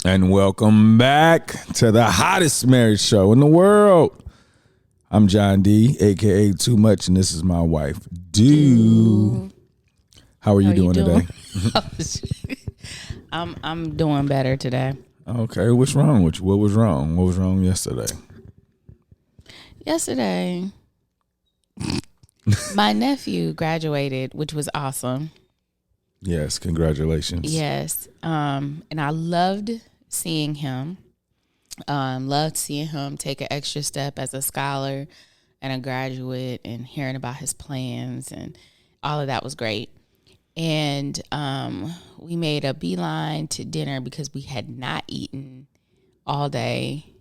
And welcome back to the hottest marriage show in the world. I'm John D, aka Too Much, and this is my wife, Do. How are you doing today? I'm doing better today. Okay, what's wrong with you? What was wrong? What was wrong yesterday? Yesterday, my nephew graduated, which was awesome. Yes, congratulations. Yes, and I loved seeing him. Loved seeing him take an extra step as a scholar and a graduate, and hearing about his plans, and all of that was great. And we made a beeline to dinner because we had not eaten all day,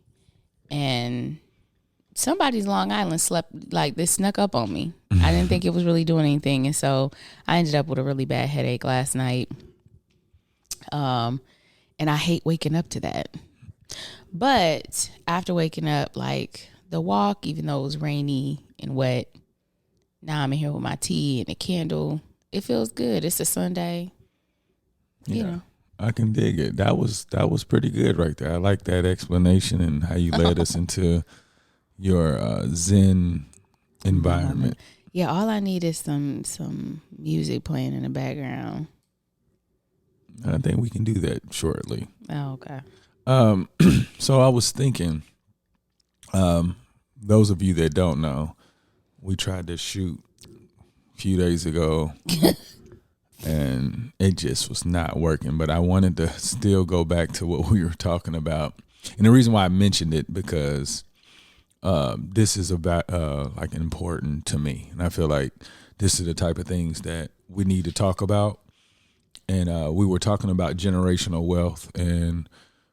and somebody's Long Island slept, like, they snuck up on me. I didn't think it was really doing anything, and so I ended up with a really bad headache last night. And I hate waking up to that. But after waking up, like, the walk, even though it was rainy and wet, now I'm in here with my tea and a candle. It feels good. It's a Sunday. You know. I can dig it. That was pretty good right there. I like that explanation and how you led us into your Zen environment. Yeah, all I need is some music playing in the background. I think we can do that shortly. Oh, okay. So I was thinking, those of you that don't know, we tried to shoot a few days ago and it just was not working, but I wanted to still go back to what we were talking about. And the reason why I mentioned it, because this is about like important to me, and I feel like this is the type of things that we need to talk about. And we were talking about generational wealth, and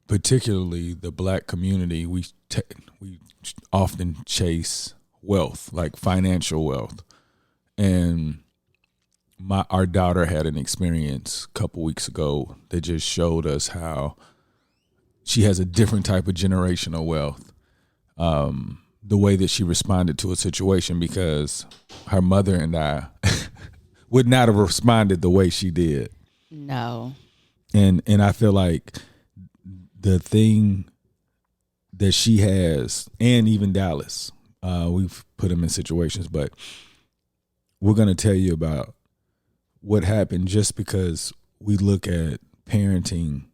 particularly the Black community. We often chase wealth, like financial wealth, and our daughter had an experience a couple weeks ago that just showed us how she has a different type of generational wealth. The way that she responded to a situation, because her mother and I would not have responded the way she did. No. And I feel like the thing that she has, and even Dallas, we've put him in situations, but we're going to tell you about what happened, just because we look at parenting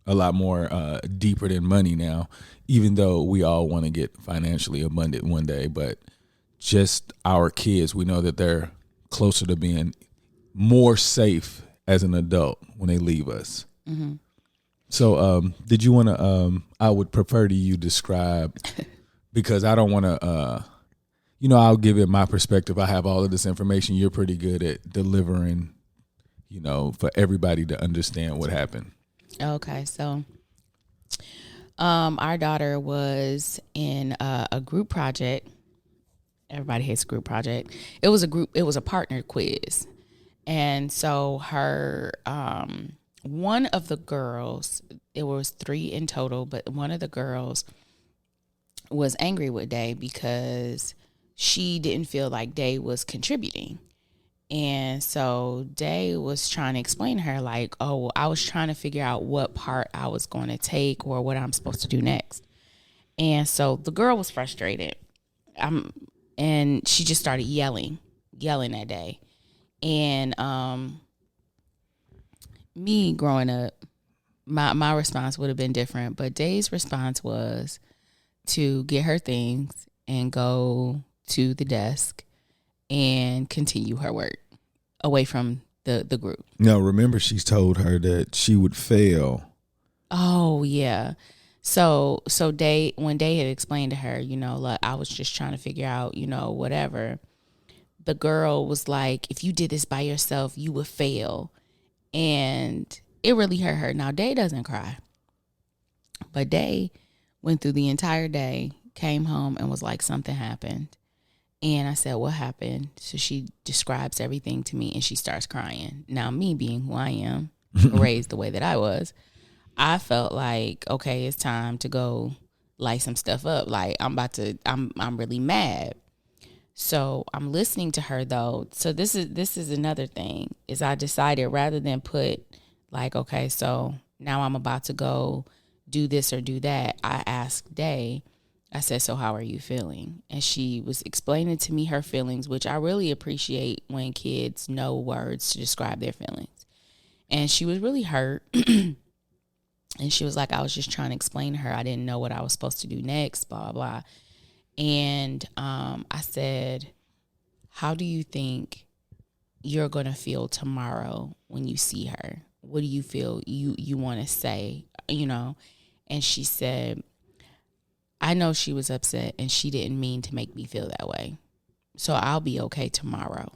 a lot more deeper than money now, even though we all want to get financially abundant one day. But just our kids, we know that they're closer to being more safe as an adult when they leave us. Mm-hmm. So did you want to, I would prefer to you describe, because I don't want to, I'll give it my perspective. I have all of this information. You're pretty good at delivering, for everybody to understand what happened. Okay, so our daughter was in a group project. Everybody hates a group project. It was a partner quiz. And so her, one of the girls, it was 3 in total, but one of the girls was angry with Day because she didn't feel like Day was contributing. And so Day was trying to explain to her, like, oh, I was trying to figure out what part I was going to take or what I'm supposed to do next. And so the girl was frustrated. And she just started yelling at Day. And me growing up, my response would have been different. But Day's response was to get her things and go to the desk and continue her work away from the group. Now, remember, she's told her that she would fail. Oh, yeah. So Day, when Day had explained to her, like, I was just trying to figure out, whatever, the girl was like, if you did this by yourself, you would fail. And it really hurt her. Now, Day doesn't cry. But Day went through the entire day, came home, and was like, something happened. And I said, what happened? So she describes everything to me, and she starts crying. Now, me being who I am, raised the way that I was, I felt like, okay, it's time to go light some stuff up. Like, I'm really mad. So I'm listening to her, though. So this is another thing, is I decided, rather than put like, okay, so now I'm about to go do this or do that, I asked Day, I said, so how are you feeling? And she was explaining to me her feelings, which I really appreciate when kids know words to describe their feelings. And she was really hurt. And she was like, I was just trying to explain to her. I didn't know what I was supposed to do next, blah, blah. And I said, how do you think you're going to feel tomorrow when you see her? What do you feel you want to say, you know? And she said, I know she was upset and she didn't mean to make me feel that way. So I'll be okay tomorrow.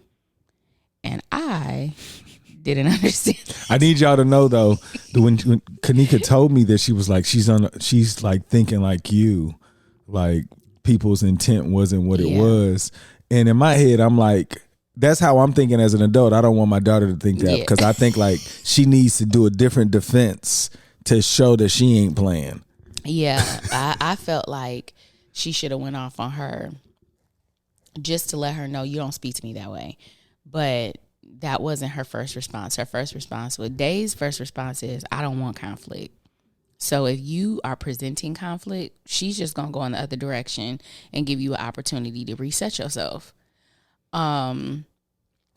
And I didn't understand. I need y'all to know though, that when Kanika told me that, she was like, she's like thinking like you, like people's intent wasn't what it was. And in my head, I'm like, that's how I'm thinking as an adult. I don't want my daughter to think that, because I think like she needs to do a different defense to show that she ain't playing. Yeah, I felt like she should have went off on her just to let her know, you don't speak to me that way. But that wasn't her first response. Her first response was, Day's first response is, I don't want conflict. So if you are presenting conflict, she's just going to go in the other direction and give you an opportunity to reset yourself. I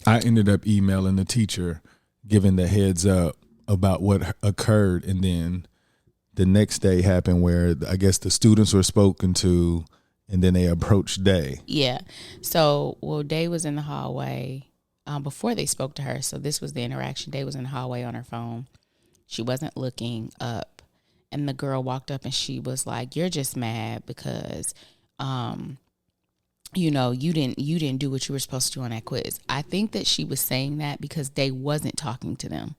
ended up emailing the teacher, giving the heads up about what occurred, and then the next day happened where I guess the students were spoken to, and then they approached Day. Yeah. So, Day was in the hallway before they spoke to her. So this was the interaction. Day was in the hallway on her phone. She wasn't looking up. And the girl walked up and she was like, you're just mad because, you know, you didn't do what you were supposed to do on that quiz. I think that she was saying that because Day wasn't talking to them.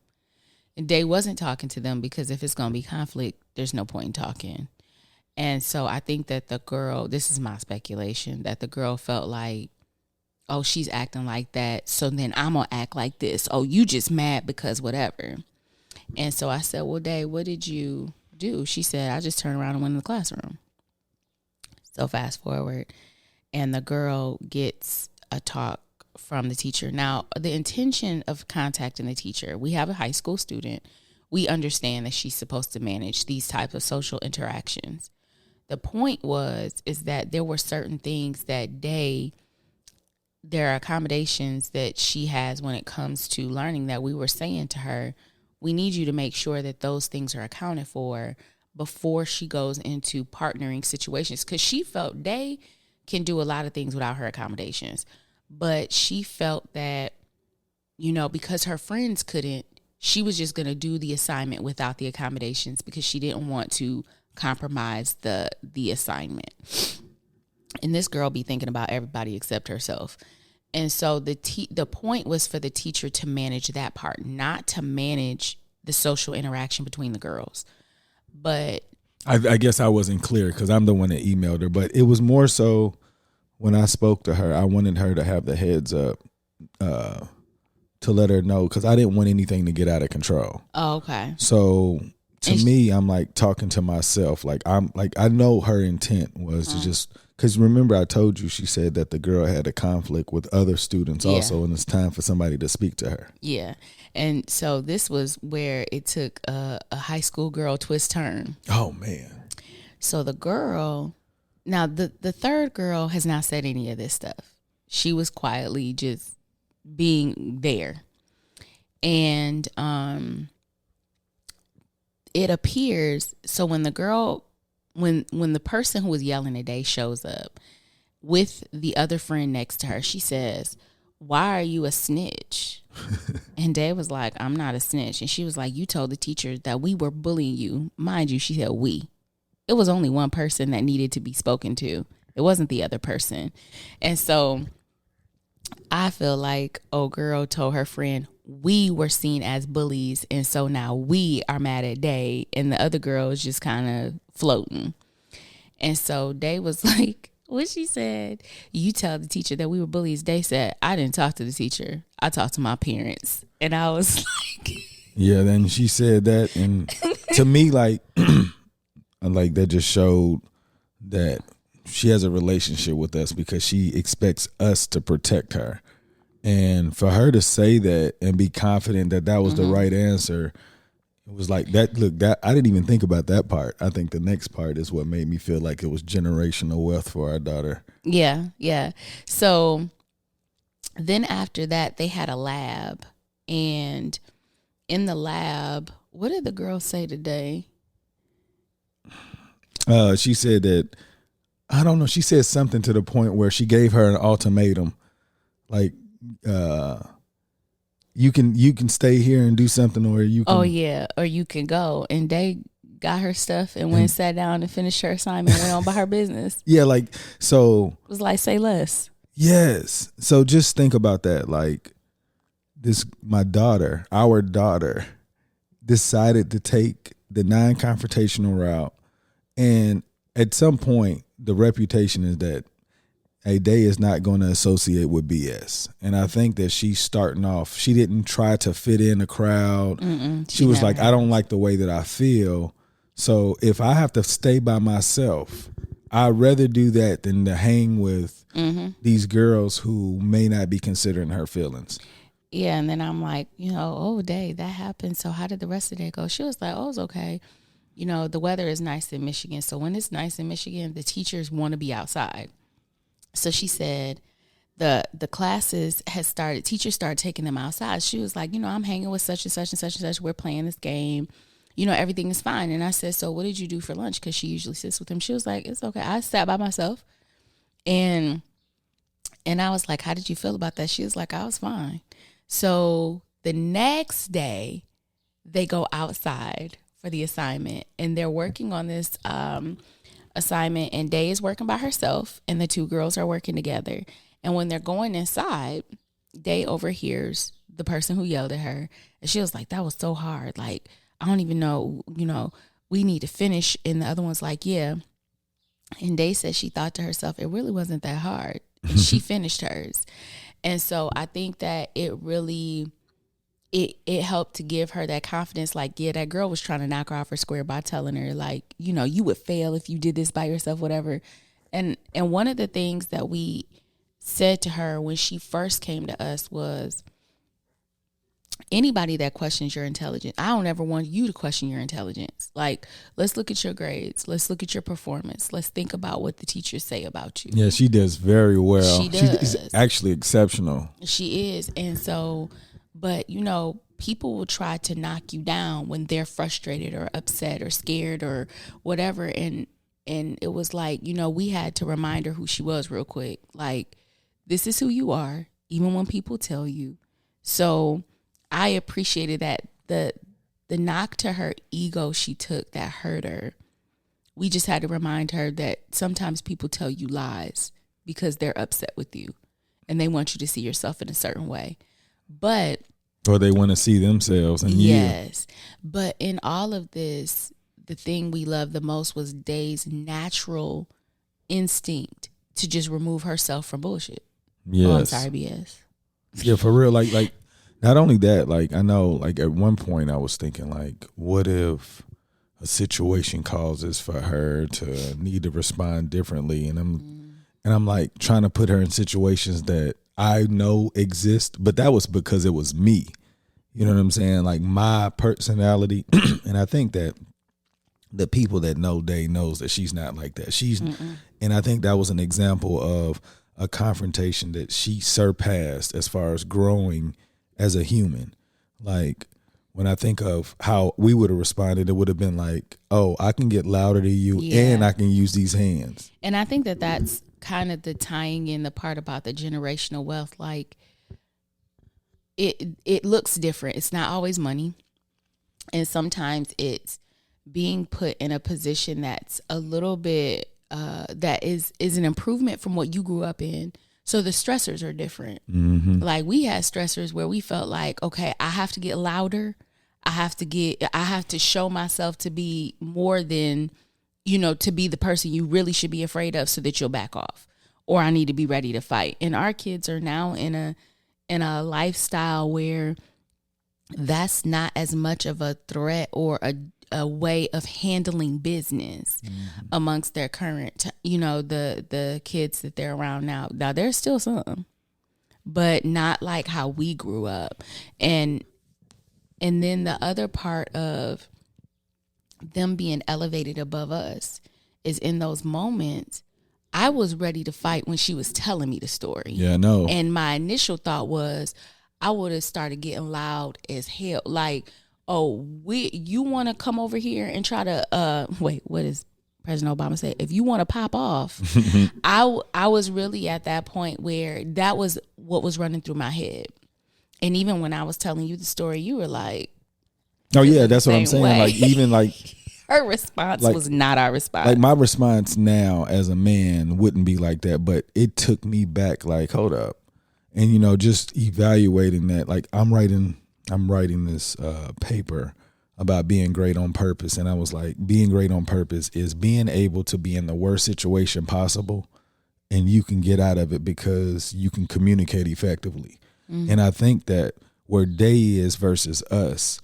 And Day wasn't talking to them because if it's going to be conflict, there's no point in talking. And so I think that the girl, this is my speculation, that the girl felt like, oh, she's acting like that, so then I'm going to act like this. Oh, you just mad because whatever. And so I said, well, Day, what did you do? She said, I just turned around and went in the classroom. So fast forward, and the girl gets a talk from the teacher. Now, the intention of contacting the teacher, we have a high school student. We understand that she's supposed to manage these types of social interactions. The point is that there were certain things that there are accommodations that she has when it comes to learning that we were saying to her, we need you to make sure that those things are accounted for before she goes into partnering situations. Because she felt Day can do a lot of things without her accommodations. But she felt that, you know, because her friends couldn't, she was just going to do the assignment without the accommodations because she didn't want to compromise the assignment. And this girl be thinking about everybody except herself. And so the point was for the teacher to manage that part, not to manage the social interaction between the girls. But I guess I wasn't clear because I'm the one that emailed her, but it was more so when I spoke to her, I wanted her to have the heads up to let her know, because I didn't want anything to get out of control. Oh, okay. So to me, I'm like talking to myself. Like I know her intent was to just, because remember I told you, she said that the girl had a conflict with other students also, and it's time for somebody to speak to her. Yeah. And so this was where it took a high school girl twist turn. Oh, man. So the girl, now the third girl has not said any of this stuff. She was quietly just being there. And it appears, so when the girl, when the person who was yelling at Day shows up with the other friend next to her, she says, why are you a snitch? And Day was like, I'm not a snitch. And she was like, you told the teacher that we were bullying you. Mind you, she said we. It was only one person that needed to be spoken to. It wasn't the other person. And so I feel like old girl told her friend, we were seen as bullies, and so now we are mad at Day, and the other girl is just kind of floating. And so Day was like, what she said, you tell the teacher that we were bullies. Day said, I didn't talk to the teacher. I talked to my parents. And I was like, yeah, then she said that. And to me, like that just showed that she has a relationship with us because she expects us to protect her. And for her to say that and be confident that that was the right answer, It was like that. Look, that I didn't even think about that part. I think the next part is what made me feel like it was generational wealth for our daughter. Yeah, yeah. So then after that, they had a lab, and in the lab, what did the girl say today? She said that, I don't know. She said something to the point where she gave her an ultimatum, like, you can stay here and do something, or you can. Oh yeah, or you can go. And they got her stuff and went and sat down and finished her assignment, went on by her business. Yeah, like, so. It was like, say less. Yes. So just think about that. Like, our daughter decided to take the non-confrontational route. And at some point, the reputation is that a day is not going to associate with BS. And I think that she's starting off, she didn't try to fit in a crowd. She was like, I don't like the way that I feel. So if I have to stay by myself, I'd rather do that than to hang with these girls who may not be considering her feelings. Yeah, and then I'm like, oh, day, that happened. So how did the rest of the day go? She was like, oh, it's okay. The weather is nice in Michigan. So when it's nice in Michigan, the teachers want to be outside. So she said the classes had started, teachers started taking them outside. She was like, I'm hanging with such and such and such and such. We're playing this game. Everything is fine. And I said, so what did you do for lunch? Because she usually sits with him. She was like, it's okay. I sat by myself. And I was like, how did you feel about that? She was like, I was fine. So the next day, they go outside for the assignment. And they're working on this assignment. And Day is working by herself. And the two girls are working together. And when they're going inside, Day overhears the person who yelled at her. And she was like, that was so hard. Like, I don't even know, we need to finish. And the other one's like, yeah. And Day said she thought to herself, it really wasn't that hard. And she finished hers. And so I think that it really, it helped to give her that confidence. Like, yeah, that girl was trying to knock her off her square by telling her, like, you would fail if you did this by yourself, whatever. And one of the things that we said to her when she first came to us was, anybody that questions your intelligence, I don't ever want you to question your intelligence. Like, let's look at your grades. Let's look at your performance. Let's think about what the teachers say about you. Yeah, she does very well. She does. She's actually exceptional. She is. And so, but, people will try to knock you down when they're frustrated or upset or scared or whatever. And it was like, we had to remind her who she was real quick. Like, this is who you are, even when people tell you. So I appreciated that the knock to her ego she took that hurt her. We just had to remind her that sometimes people tell you lies because they're upset with you and they want you to see yourself in a certain way. Or they want to see themselves in you. Yes. But in all of this, the thing we loved the most was Day's natural instinct to just remove herself from bullshit. Yes. Oh, I'm sorry, BS. Yeah, for real. Like. Not only that, like, I know, like, at one point I was thinking, like, what if a situation causes for her to need to respond differently? And I'm like trying to put her in situations that I know exist, but that was because it was me. You know what I'm saying? Like, my personality. And I think that the people that know Day knows that she's not like that. And I think that was an example of a confrontation that she surpassed as far as growing as a human. Like, when I think of how we would have responded, it would have been like, oh, I can get louder than you and I can use these hands. And I think that that's kind of the tying in the part about the generational wealth. Like, it looks different. It's not always money. And sometimes it's being put in a position that's a little bit, that is an improvement from what you grew up in. So the stressors are different. Mm-hmm. Like, we had stressors where we felt like, okay, I have to get louder. I have to show myself to be more than, to be the person you really should be afraid of so that you'll back off. Or I need to be ready to fight. And our kids are now in a lifestyle where that's not as much of a threat or a way of handling business amongst their current, the kids that they're around now. Now, there's still some, but not like how we grew up. And And then the other part of them being elevated above us is in those moments, I was ready to fight when she was telling me the story. Yeah, I know. And my initial thought was I would have started getting loud as hell. Like, oh, you want to come over here and try to, wait, what is President Obama say? If you want to pop off, I was really at that point where that was what was running through my head. And even when I was telling you the story, you were like, oh yeah, that's what I'm same saying. way. Like even like her response was not our response. Like my response now as a man wouldn't be like that, but it took me back. Like, hold up, and just evaluating that. Like I'm writing this paper about being great on purpose, and I was like, being great on purpose is being able to be in the worst situation possible, and you can get out of it because you can communicate effectively. Mm-hmm. And I think that where Day is versus us,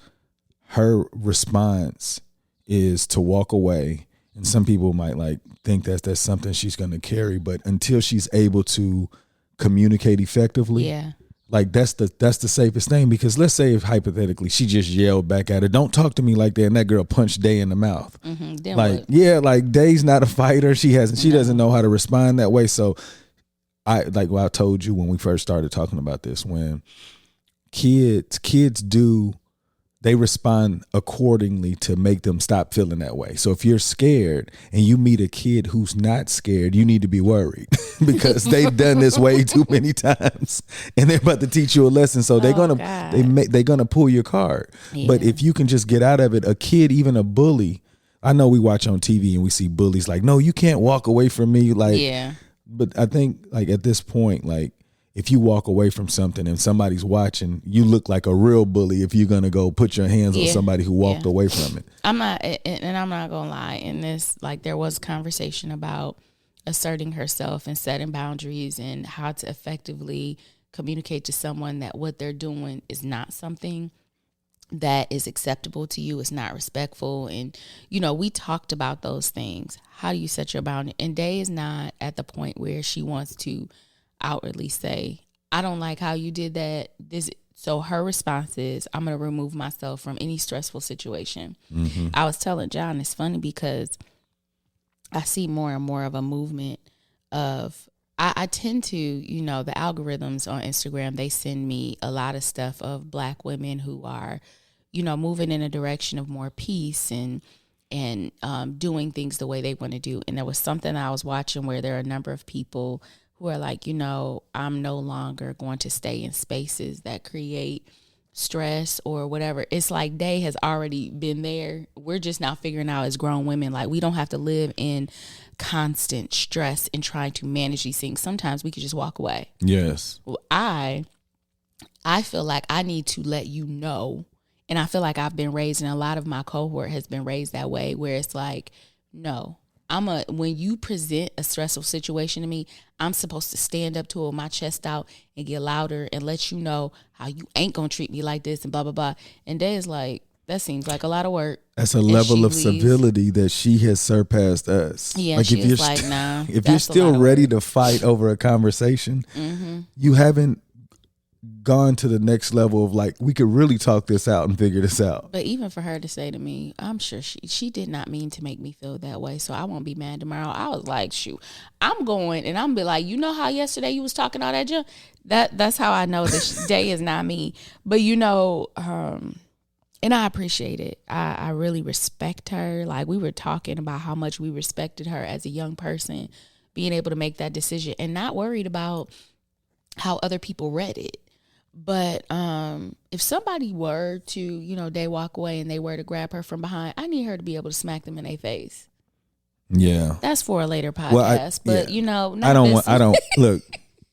her response is to walk away. And some people might like think that's something she's going to carry, but until she's able to communicate effectively, like that's the safest thing. Because let's say if hypothetically she just yelled back at her, "Don't talk to me like that," and that girl punched Day in the mouth. Mm-hmm. Like Day's not a fighter. She doesn't know how to respond that way. So I told you when we first started talking about this, when kids they respond accordingly to make them stop feeling that way. So if you're scared and you meet a kid who's not scared, you need to be worried because they've done this way too many times and they're about to teach you a lesson. So they're gonna pull your card. Yeah. But if you can just get out of it, a kid, even a bully, I know we watch on TV and we see bullies like, no, you can't walk away from me. Like, yeah. But I think like at this point, like, if you walk away from something and somebody's watching, you look like a real bully if you're going to go put your hands on somebody who walked away from it. I'm not going to lie. In this, like, there was conversation about asserting herself and setting boundaries and how to effectively communicate to someone that what they're doing is not something that is acceptable to you. It's not respectful. And, we talked about those things. How do you set your boundary? And Day is not at the point where she wants to outwardly say, I don't like how you did that. So her response is, I'm going to remove myself from any stressful situation. Mm-hmm. I was telling John, it's funny because I see more and more of a movement of, I tend to, the algorithms on Instagram, they send me a lot of stuff of Black women who are, moving in a direction of more peace and doing things the way they want to do. And there was something I was watching where there are a number of people who are like, I'm no longer going to stay in spaces that create stress or whatever. It's like Day has already been there. We're just now figuring out as grown women, like we don't have to live in constant stress and trying to manage these things. Sometimes we could just walk away. Yes. Well, I feel like I need to let you know, and I feel like I've been raised, and a lot of my cohort has been raised that way, where it's like, no, when you present a stressful situation to me, I'm supposed to stand up to it with my chest out and get louder and let you know how you ain't gonna treat me like this and blah, blah, blah. And Day is like, that seems like a lot of work. That's a level of civility that she has surpassed us. Yeah, like she's like, nah. If you're still ready to fight over a conversation, you haven't gone to the next level of like, we could really talk this out and figure this out. But even for her to say to me, I'm sure she did not mean to make me feel that way, so I won't be mad tomorrow. I was like, shoot, I'm going and I'm be like, how yesterday you was talking all that junk? That's how I know this Day is not me. But and I appreciate it. I really respect her. Like, we were talking about how much we respected her as a young person, being able to make that decision and not worried about how other people read it. But if somebody were to, they walk away and they were to grab her from behind, I need her to be able to smack them in their face. Yeah. That's for a later podcast.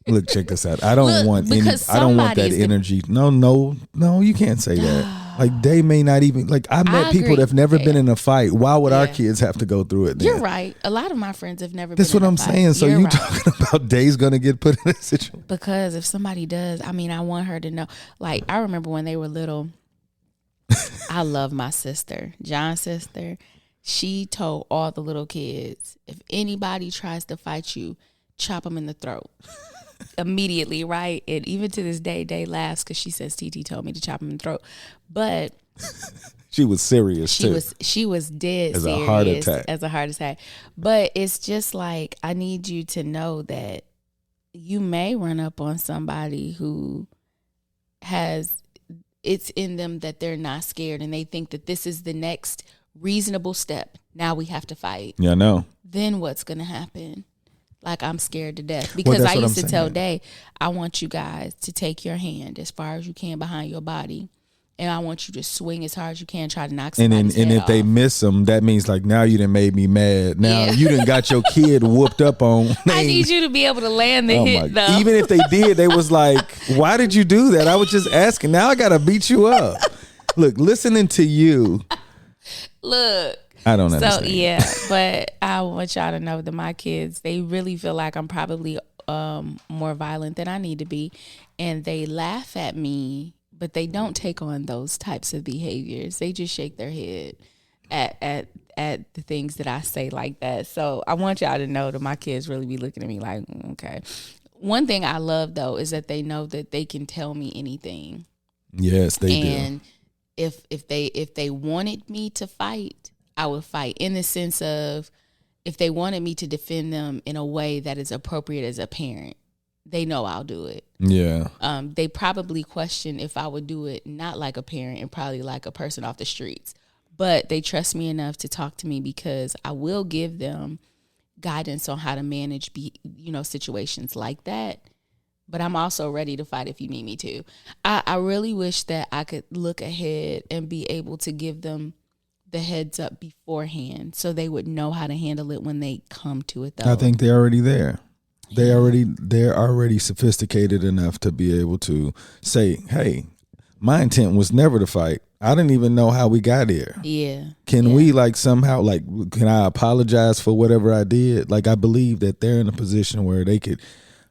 Look, check this out. I don't want that energy. No, you can't say that. Like, they may not even, like, I met people that have never been in a fight. Why would our kids have to go through it then? You're right. A lot of my friends have never That's been in what I'm saying. So you talking about Day's going to get put in a situation? Because if somebody does, I want her to know. Like, I remember when they were little, I love my sister, John's sister. She told all the little kids, if anybody tries to fight you, chop them in the throat. immediately, right? And even to this day, Day laughs because she says TT told me to chop him in the throat. But she was serious she was dead as serious a heart attack. As a heart attack. But it's just like, I need you to know that you may run up on somebody who has, it's in them that they're not scared and they think that this is the next reasonable step. Now we have to fight. Yeah, I know. Then what's going to happen? Like, I'm scared to death. Because I used to tell Day, I want you guys to take your hand as far as you can behind your body. And I want you to swing as hard as you can, try to knock somebody's head And if off. they miss them, that means like, now you done made me mad. Now you done got your kid whooped up on. I need you to be able to land the hit, though. Even if they did, they was like, why did you do that? I was just asking. Now I got to beat you up. Look, listening to you. Look. I don't understand. So, yeah, but I want y'all to know that my kids, they really feel like I'm probably more violent than I need to be. And they laugh at me, but they don't take on those types of behaviors. They just shake their head at the things that I say like that. So I want y'all to know that my kids really be looking at me like, okay. One thing I love, though, is that they know that they can tell me anything. Yes, they do. And if they wanted me to fight, I would fight, in the sense of, if they wanted me to defend them in a way that is appropriate as a parent, they know I'll do it. Yeah. They probably question if I would do it not like a parent and probably like a person off the streets. But they trust me enough to talk to me because I will give them guidance on how to manage, situations like that. But I'm also ready to fight if you need me to. I really wish that I could look ahead and be able to give them the heads up beforehand so they would know how to handle it when they come to it, though. I think they're already there. They're already sophisticated enough to be able to say, hey, my intent was never to fight. I didn't even know how we got here. Yeah. Can we somehow can I apologize for whatever I did? Like, I believe that they're in a position where they could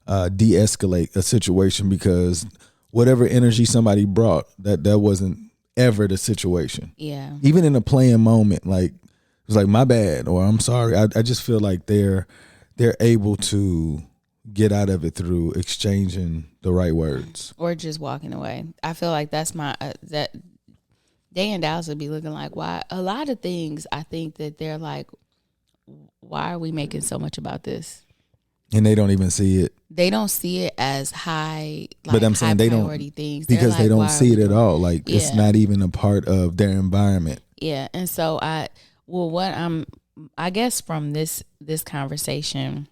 de-escalate a situation, because whatever energy somebody brought, that wasn't ever the situation. Yeah. Even in a playing moment, like, it was like, my bad, or I'm sorry. I just feel like they're able to get out of it through exchanging the right words. Or just walking away. I feel like that's my, that Day and Dallas would be looking like, why? A lot of things, I think that they're like, why are we making so much about this? And they don't even see it. They don't see it as high, but I'm saying they don't, things. Because they don't see it at all. Like, it's not even a part of their environment. Yeah. And so I guess from this conversation,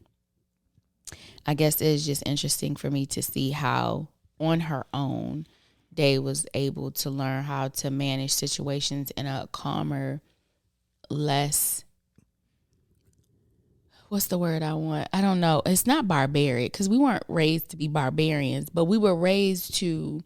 I guess it's just interesting for me to see how on her own Day was able to learn how to manage situations in a calmer, less, what's the word I want? I don't know. It's not barbaric, because we weren't raised to be barbarians, but we were raised to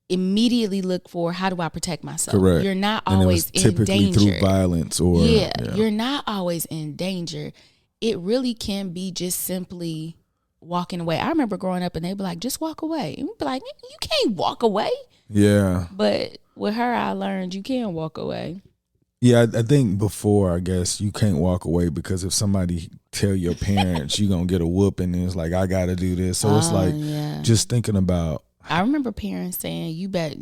immediately look for, how do I protect myself? Correct. You're not and always it was typically in danger. through violence or you're not always in danger. It really can be just simply walking away. I remember growing up and they'd be like, just walk away. And we'd be like, you can't walk away. Yeah. But with her, I learned you can walk away. Yeah, I think before, I guess, you can't walk away because if somebody tell your parents you're going to get a whooping, and it's like, I got to do this. So it's like, just thinking about. I remember parents saying, you bet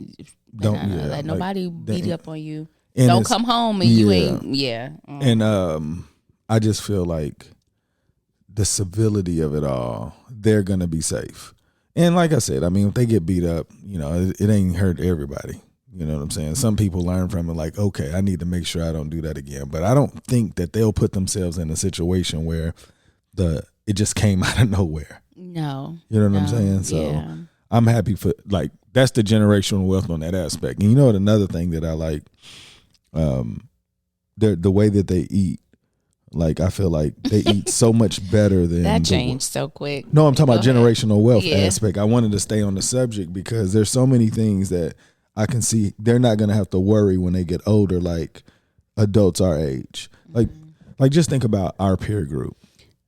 don't let nobody beat up on you. Don't come home and you ain't. Yeah. And I just feel like the civility of it all, they're going to be safe. And like I said, I mean, if they get beat up, it ain't hurt everybody. You know what I'm saying? Some people learn from it like, okay, I need to make sure I don't do that again. But I don't think that they'll put themselves in a situation where it just came out of nowhere. No. You know what I'm saying? So I'm happy for, like, that's the generational wealth on that aspect. And you know what, another thing that I like, the way that they eat. Like, I feel like they eat so much better than that changed so quick. No, I'm talking about generational wealth aspect. I wanted to stay on the subject because there's so many things that I can see they're not going to have to worry when they get older, like adults our age. Like just think about our peer group.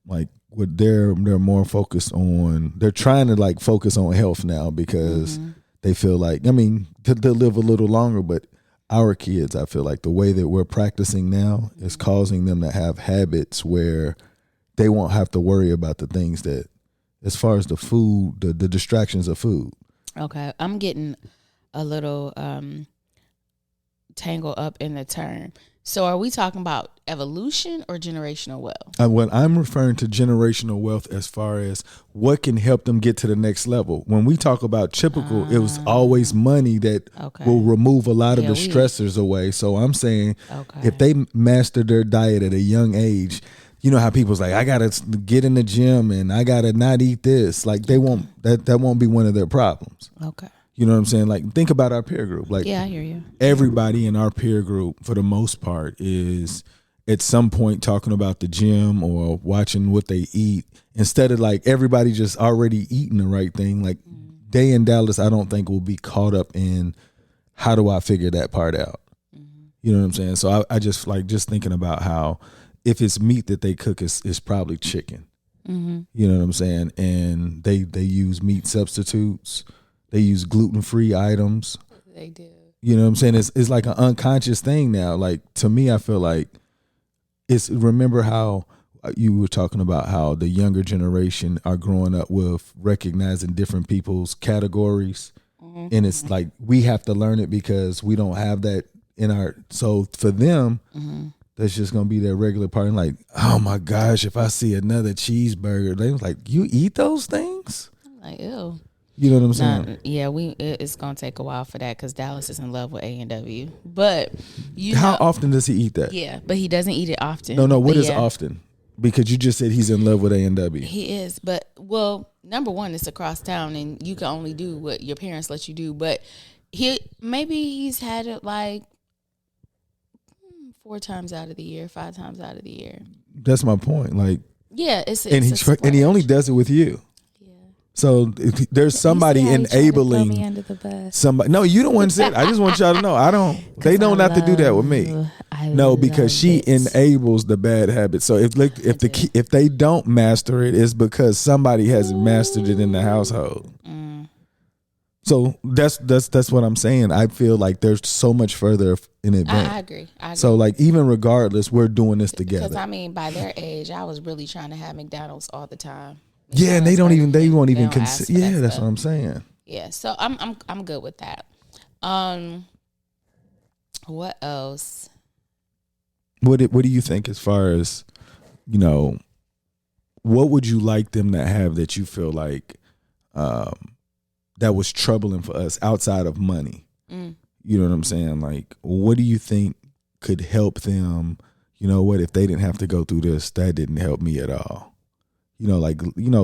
Like, they're more focused on, they're trying to like focus on health now because they feel like, I mean, they'll live a little longer, but our kids, I feel like the way that we're practicing now is causing them to have habits where they won't have to worry about the things that as far as the food, the distractions of food. Okay, I'm getting a little tangled up in the term. So are we talking about evolution or generational wealth? When I'm referring to generational wealth as far as what can help them get to the next level. When we talk about typical, it was always money that will remove a lot of the stressors away. So I'm saying if they master their diet at a young age, you know how people's like, I gotta get in the gym and I gotta not eat this. Like they won't, that won't be one of their problems. Okay. You know what I'm saying? Like, think about our peer group. Like, yeah, I hear you. Everybody in our peer group, for the most part, is at some point talking about the gym or watching what they eat instead of like everybody just already eating the right thing. Like, Day in Dallas, I don't think will be caught up in how do I figure that part out. You know what I'm saying? So I just like just thinking about how if it's meat that they cook, it's probably chicken. You know what I'm saying? And they use meat substitutes. They use gluten-free items. They do. You know what I'm saying? It's like an unconscious thing now. Like, to me, I feel like remember how you were talking about how the younger generation are growing up with recognizing different people's categories. And it's like, we have to learn it because we don't have that in our, so for them, that's just going to be their regular part. And like, oh my gosh, if I see another cheeseburger, they was like, you eat those things? I'm like, ew. You know what I'm saying? It's gonna take a while for that because Dallas is in love with A&W. But how often does he eat that? Yeah, but he doesn't eat it often. No. What is often? Because you just said he's in love with A&W. He is, but number one, it's across town, and you can only do what your parents let you do. But he's had it like 4 times out of the year, 5 times out of the year. That's my point. Like, yeah, and he only does it with you. So there's somebody enabling somebody. No, you don't want to say it. I just want y'all to know. They don't have to do that with me. No, because she enables the bad habits. So if they don't master it, it's because somebody hasn't mastered it in the household. So that's what I'm saying. I feel like there's so much further in advance. I agree. So like, even regardless, we're doing this together. Because by their age, I was really trying to have McDonald's all the time. Yeah, and they won't even consider. Yeah, that's what I'm saying. Yeah, so I'm good with that. What else? What do you think as far as, what would you like them to have that you feel like that was troubling for us outside of money? You know what I'm saying? Like, what do you think could help them? You know what? If they didn't have to go through this, that didn't help me at all.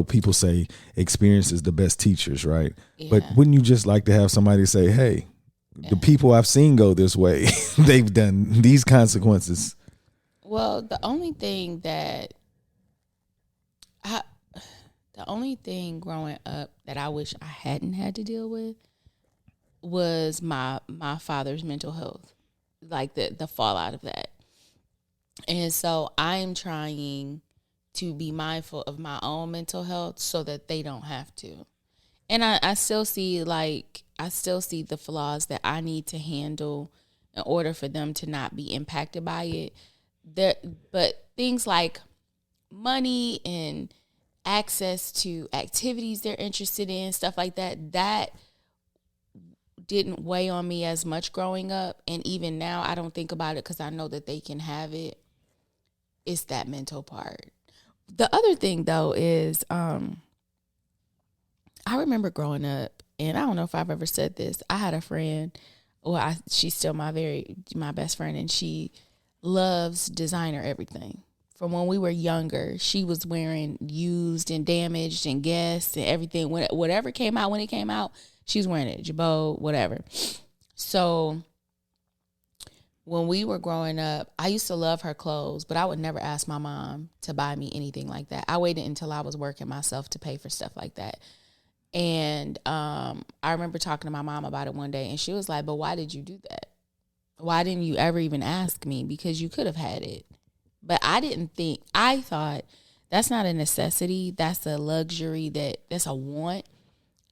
People say experience is the best teachers, right? Yeah. But wouldn't you just like to have somebody say, hey, the people I've seen go this way, they've done these consequences? Well, the only thing growing up that I wish I hadn't had to deal with was my father's mental health, like the fallout of that. And so I'm trying to be mindful of my own mental health so that they don't have to. And I still see the flaws that I need to handle in order for them to not be impacted by it. But things like money and access to activities they're interested in, stuff like that didn't weigh on me as much growing up. And even now, I don't think about it because I know that they can have it. It's that mental part. The other thing, though, is I remember growing up, and I don't know if I've ever said this. I had a friend, she's still my best friend, and she loves designer everything. From when we were younger, she was wearing used and damaged and Guess and everything. Whatever came out when it came out, she was wearing it, Jabot, whatever. So when we were growing up, I used to love her clothes, but I would never ask my mom to buy me anything like that. I waited until I was working myself to pay for stuff like that. And I remember talking to my mom about it one day, and she was like, but why did you do that? Why didn't you ever even ask me? Because you could have had it. But I thought that's not a necessity. That's a luxury, that's a want.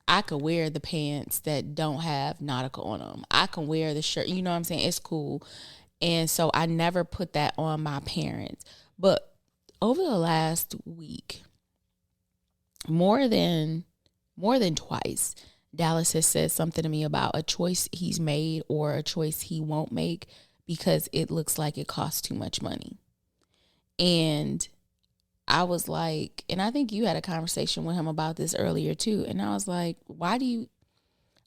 I could wear the pants that don't have nautical on them. I can wear the shirt. You know what I'm saying? It's cool. And so I never put that on my parents. But over the last week, more than twice, Dallas has said something to me about a choice he's made or a choice he won't make because it looks like it costs too much money. And I was like, and I think you had a conversation with him about this earlier too. And I was like,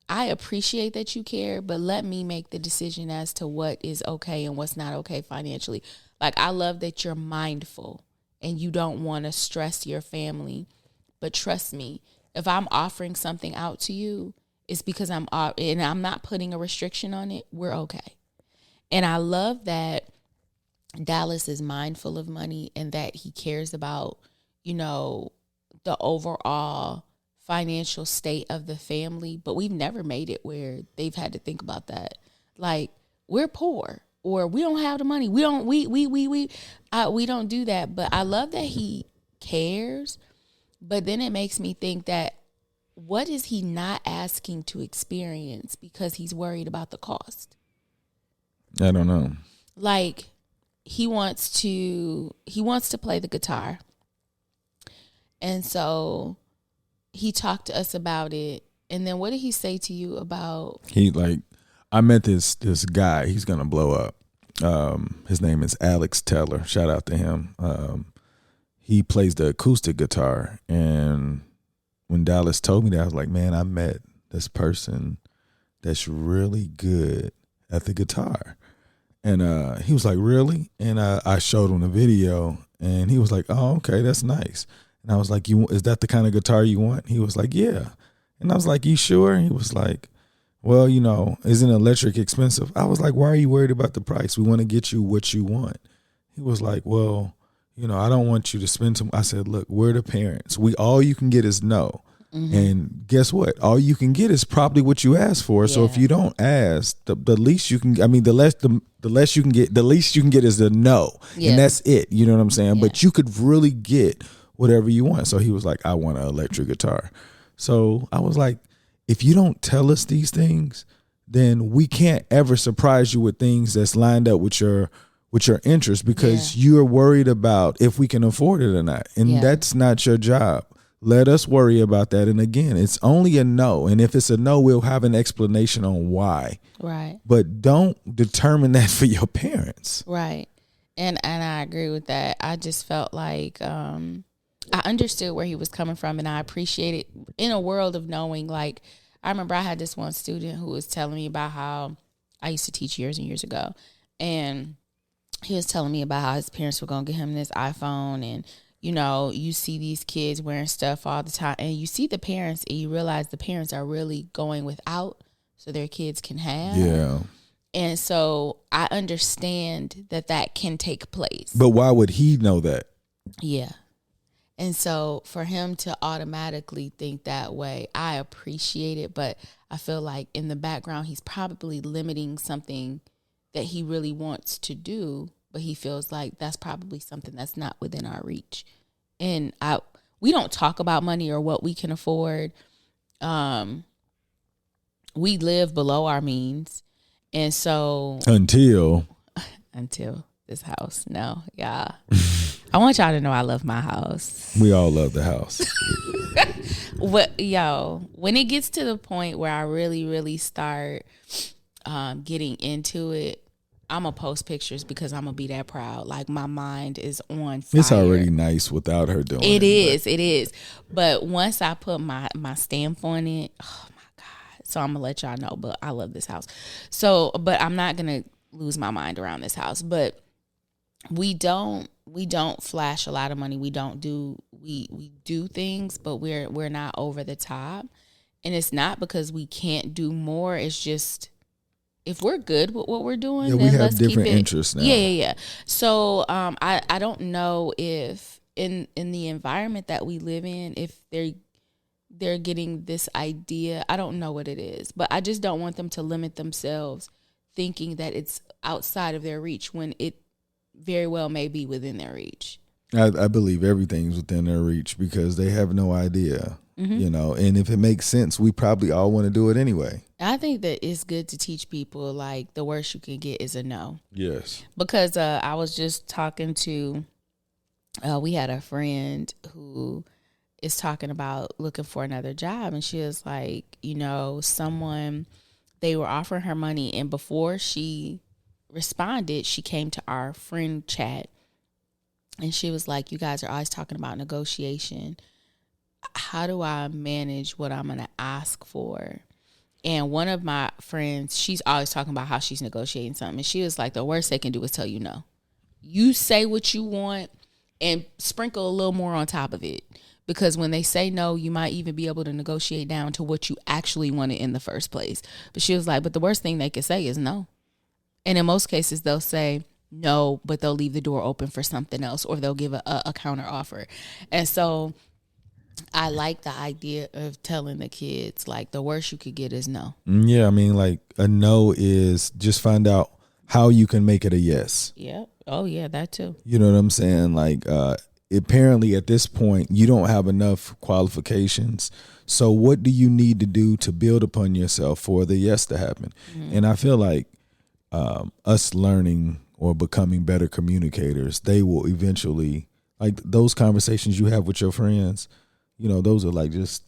I appreciate that you care, but let me make the decision as to what is okay and what's not okay financially. Like, I love that you're mindful and you don't want to stress your family. But trust me, if I'm offering something out to you, it's because and I'm not putting a restriction on it. We're okay. And I love that Dallas is mindful of money and that he cares about, the overall financial state of the family. But we've never made it where they've had to think about that. Like, we're poor or we don't have the money. We don't do that. But I love that he cares. But then it makes me think that what is he not asking to experience because he's worried about the cost? I don't know. Like, he wants to play the guitar. And so he talked to us about it. And then what did he say to you about? I met this guy. He's going to blow up. His name is Alex Teller. Shout out to him. He plays the acoustic guitar. And when Dallas told me that, I was like, man, I met this person that's really good at the guitar. And he was like, really? And I showed him the video, and he was like, oh, okay, that's nice. And I was like, is that the kind of guitar you want? He was like, yeah. And I was like, you sure? And he was like, well, isn't electric expensive? I was like, why are you worried about the price? We want to get you what you want. He was like, well, I don't want you to spend too much. I said, look, we're the parents. All you can get is no. Mm-hmm. And guess what? All you can get is probably what you asked for. Yeah. So if you don't ask, the least you can, the less you can get, the least you can get is the no. Yeah. And that's it. You know what I'm saying? Yeah. But you could really get whatever you want. So he was like, I want an electric guitar. So I was like, if you don't tell us these things, then we can't ever surprise you with things that's lined up with your interest because you're worried about if we can afford it or not. And that's not your job. Let us worry about that. And again, it's only a no. And if it's a no, we'll have an explanation on why. Right. But don't determine that for your parents. Right. And I agree with that. I just felt like I understood where he was coming from, and I appreciate it in a world of knowing. Like, I remember I had this one student who was telling me about how I used to teach years and years ago, and he was telling me about how his parents were going to get him this iPhone, and you see these kids wearing stuff all the time, and you see the parents, and you realize the parents are really going without so their kids can have. Yeah. And so I understand that can take place. But why would he know that? Yeah. And so for him to automatically think that way, I appreciate it. But I feel like in the background, he's probably limiting something that he really wants to do. But he feels like that's probably something that's not within our reach. And we don't talk about money or what we can afford. We live below our means. And so until this house. No, yeah. I want y'all to know I love my house. We all love the house. When it gets to the point where I really, really start getting into it, I'm going to post pictures because I'm going to be that proud. Like, my mind is on fire. It's already nice without her doing it. It is. But once I put my stamp on it, oh my God. So I'm going to let y'all know, but I love this house. So, but I'm not going to lose my mind around this house. But we don't flash a lot of money. We do things, but we're not over the top. And it's not because we can't do more. It's just, if we're good with what we're doing, then we have let's different keep it. Interests now. Yeah. So I don't know if in the environment that we live in, if they're getting this idea. I don't know what it is, but I just don't want them to limit themselves thinking that it's outside of their reach when it very well may be within their reach. I believe everything's within their reach because they have no idea, and if it makes sense, we probably all want to do it anyway. I think that it's good to teach people, like, the worst you can get is a no. Yes. Because I was just talking to, we had a friend who is talking about looking for another job, and she was like, they were offering her money, and before she responded, she came to our friend chat, and she was like, you guys are always talking about negotiation. How do I manage what I'm going to ask for? And one of my friends, she's always talking about how she's negotiating something. And she was like, the worst they can do is tell you no. You say what you want and sprinkle a little more on top of it. Because when they say no, you might even be able to negotiate down to what you actually wanted in the first place. But she was like, but the worst thing they can say is no. And in most cases, they'll say no, but they'll leave the door open for something else, or they'll give a counter offer. And so I like the idea of telling the kids, like, the worst you could get is no. Yeah, I mean, like, a no is just find out how you can make it a yes. Yeah. Oh, yeah, that too. You know what I'm saying? Like, apparently at this point, you don't have enough qualifications. So what do you need to do to build upon yourself for the yes to happen? Mm-hmm. And I feel like us learning or becoming better communicators, they will eventually, like those conversations you have with your friends, those are like just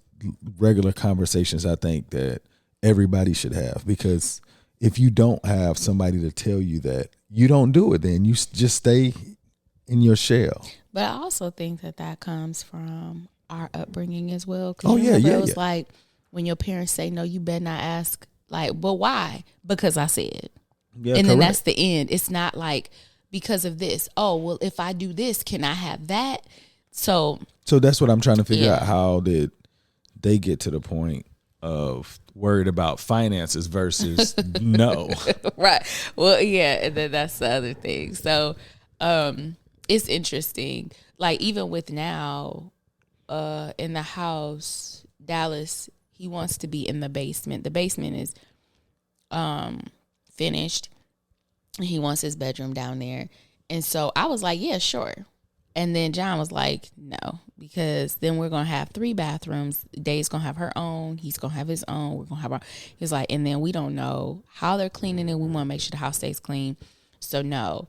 regular conversations I think that everybody should have, because if you don't have somebody to tell you that, you don't do it, then you just stay in your shell. But I also think that comes from our upbringing as well. It was like when your parents say no, you better not ask, like, but why? Because I said. Yeah, and then that's the end. It's not like because of this. Oh, well, if I do this, can I have that? So that's what I'm trying to figure out. How did they get to the point of worried about finances versus no? Right. Well, yeah, and then that's the other thing. So it's interesting. Like, even with now in the house, Dallas, he wants to be in the basement. The basement is finished. He wants his bedroom down there. And so I was like, yeah, sure. And then John was like, no, because then we're going to have 3 bathrooms. Dave's going to have her own. He's going to have his own. We're going to have our, he's like, and then we don't know how they're cleaning it. We want to make sure the house stays clean. So no,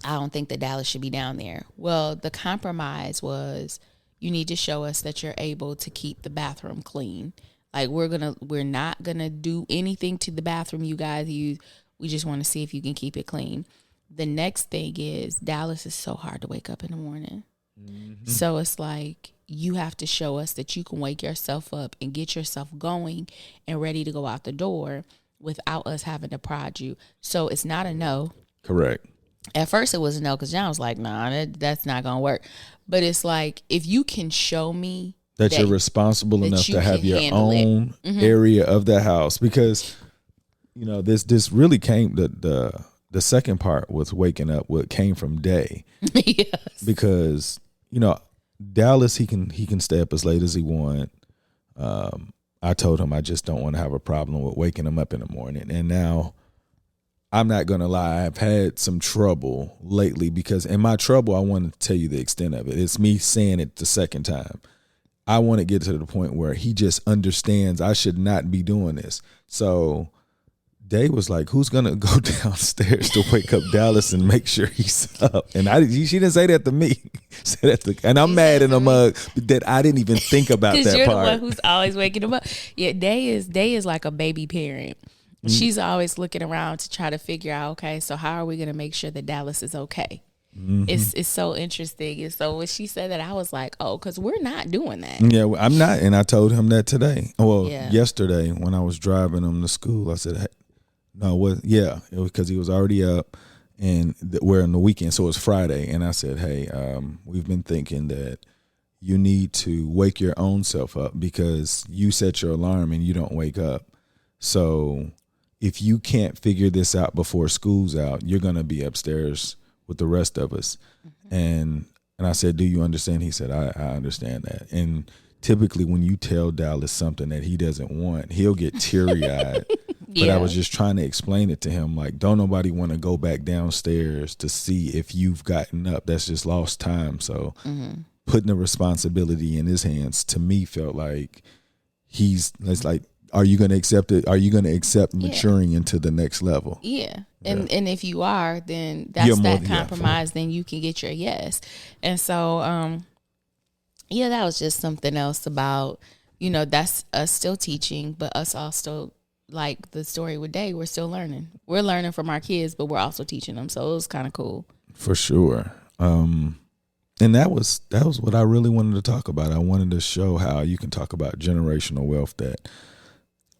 I don't think that Dallas should be down there. Well, the compromise was, you need to show us that you're able to keep the bathroom clean. Like, we're not going to do anything to the bathroom you guys use. We just want to see if you can keep it clean. The next thing is, Dallas is so hard to wake up in the morning. Mm-hmm. So it's like, you have to show us that you can wake yourself up and get yourself going and ready to go out the door without us having to prod you. So it's not a no. Correct. At first it was a no, because John was like, nah, that's not going to work. But it's like, if you can show me that you're responsible enough to have your own area of the house, because this really came, the second part was waking up, what came from Day. Yes. Because Dallas, he can stay up as late as he want. I told him I just don't want to have a problem with waking him up in the morning. And now, I'm not going to lie, I've had some trouble lately, because in my trouble, I want to tell you the extent of it. It's me saying it the second time. I want to get to the point where he just understands I should not be doing this. So Dave was like, who's going to go downstairs to wake up Dallas and make sure he's up? And she didn't say that to me. And I'm mad in a mug that I didn't even think about that you're part. You're the one who's always waking him up. Yeah, Day is like a baby parent. She's always looking around to try to figure out, okay, so how are we going to make sure that Dallas is okay? Mm-hmm. It's so interesting. And so when she said that, I was like, oh, because we're not doing that. Yeah, I'm not. And I told him that today. Well, yesterday when I was driving him to school, I said, hey, no, it was because he was already up, and we're on the weekend, so it was Friday. And I said, hey, we've been thinking that you need to wake your own self up, because you set your alarm and you don't wake up. So if you can't figure this out before school's out, you're going to be upstairs with the rest of us. Mm-hmm. And I said, do you understand? He said, I understand that. And typically when you tell Dallas something that he doesn't want, he'll get teary-eyed. But I was just trying to explain it to him, like, don't nobody want to go back downstairs to see if you've gotten up. That's just lost time. So putting the responsibility in his hands, to me, felt like it's like, are you going to accept it? Are you going to accept maturing into the next level? Yeah. And if you are, then that's that compromise. Then you can get your yes. And so, yeah, that was just something else about, that's us still teaching, but us also, like the story with Day, we're still learning. We're learning from our kids, but we're also teaching them. So it was kind of cool. For sure. And that was what I really wanted to talk about. I wanted to show how you can talk about generational wealth that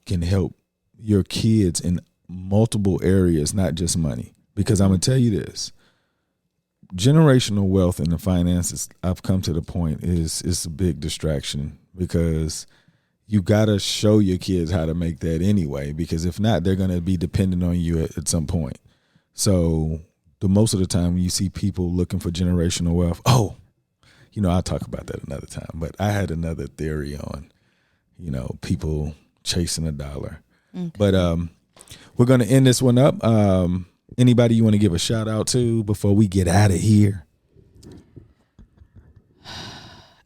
can help your kids in multiple areas, not just money. Because I'm going to tell you this. Generational wealth in the finances, I've come to the point, is a big distraction, because you got to show your kids how to make that anyway, because if not, they're going to be dependent on you at some point. So the most of the time when you see people looking for generational wealth, I'll talk about that another time. But I had another theory on, people chasing a dollar. Okay. But we're going to end this one up. Anybody you want to give a shout out to before we get out of here?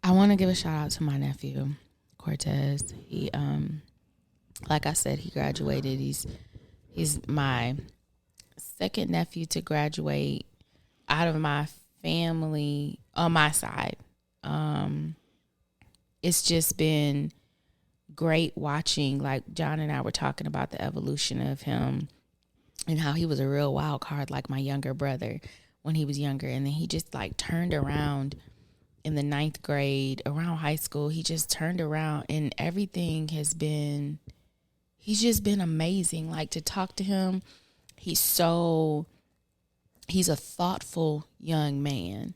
I want to give a shout out to my nephew, Cortez. He, like I said, he graduated. He's my second nephew to graduate out of my family on my side. It's just been great watching, like John and I were talking about the evolution of him and how he was a real wild card, like my younger brother when he was younger. And then he just like turned around in the 9th grade, around high school. He just turned around, and everything he's just been amazing. Like, to talk to him, he's a thoughtful young man.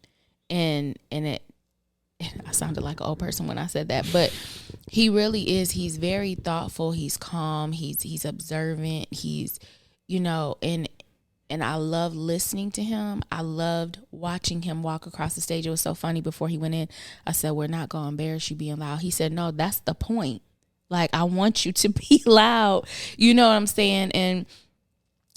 And I sounded like an old person when I said that, but he really is. He's very thoughtful. He's calm. He's observant. He's, and I love listening to him. I loved watching him walk across the stage. It was so funny. Before he went in, I said, "We're not going to embarrass you being loud." He said, "No, that's the point. Like, I want you to be loud." You know what I'm saying? And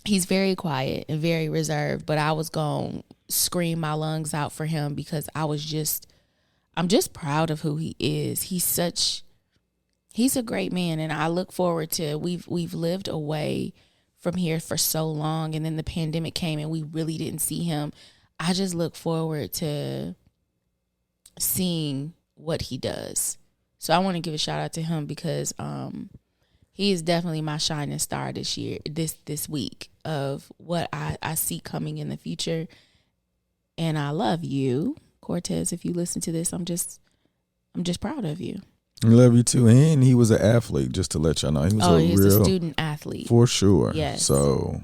he's very quiet and very reserved, but I was going to scream my lungs out for him because I'm just proud of who he is. He's a great man, and I look forward to, we've lived away from here for so long, and then the pandemic came and we really didn't see him. I just look forward to seeing what he does. So I want to give a shout out to him because he is definitely my shining star this year, this week, of what I see coming in the future. And I love you, Cortez. If you listen to this, I'm just proud of you. I love you too. And he was an athlete, just to let y'all know. He's a student athlete. For sure. Yes. So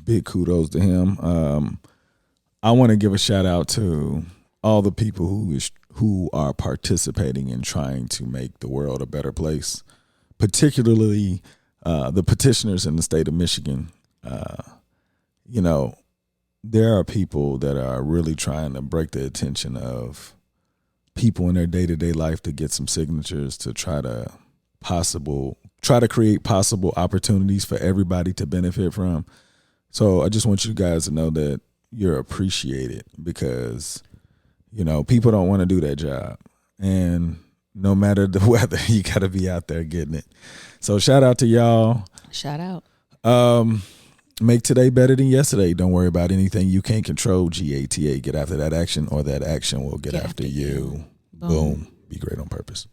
big kudos to him. I want to give a shout out to all the people who are participating in trying to make the world a better place, particularly the petitioners in the state of Michigan. There are people that are really trying to break the attention of people in their day-to-day life to get some signatures to try to create possible opportunities for everybody to benefit from. So I just want you guys to know that you're appreciated, because people don't want to do that job, and no matter the weather, you got to be out there getting it. So shout out to y'all. Shout out. Make today better than yesterday. Don't worry about anything you can't control. GATA. Get after that action, or that action will get after you. Boom. Be great on purpose.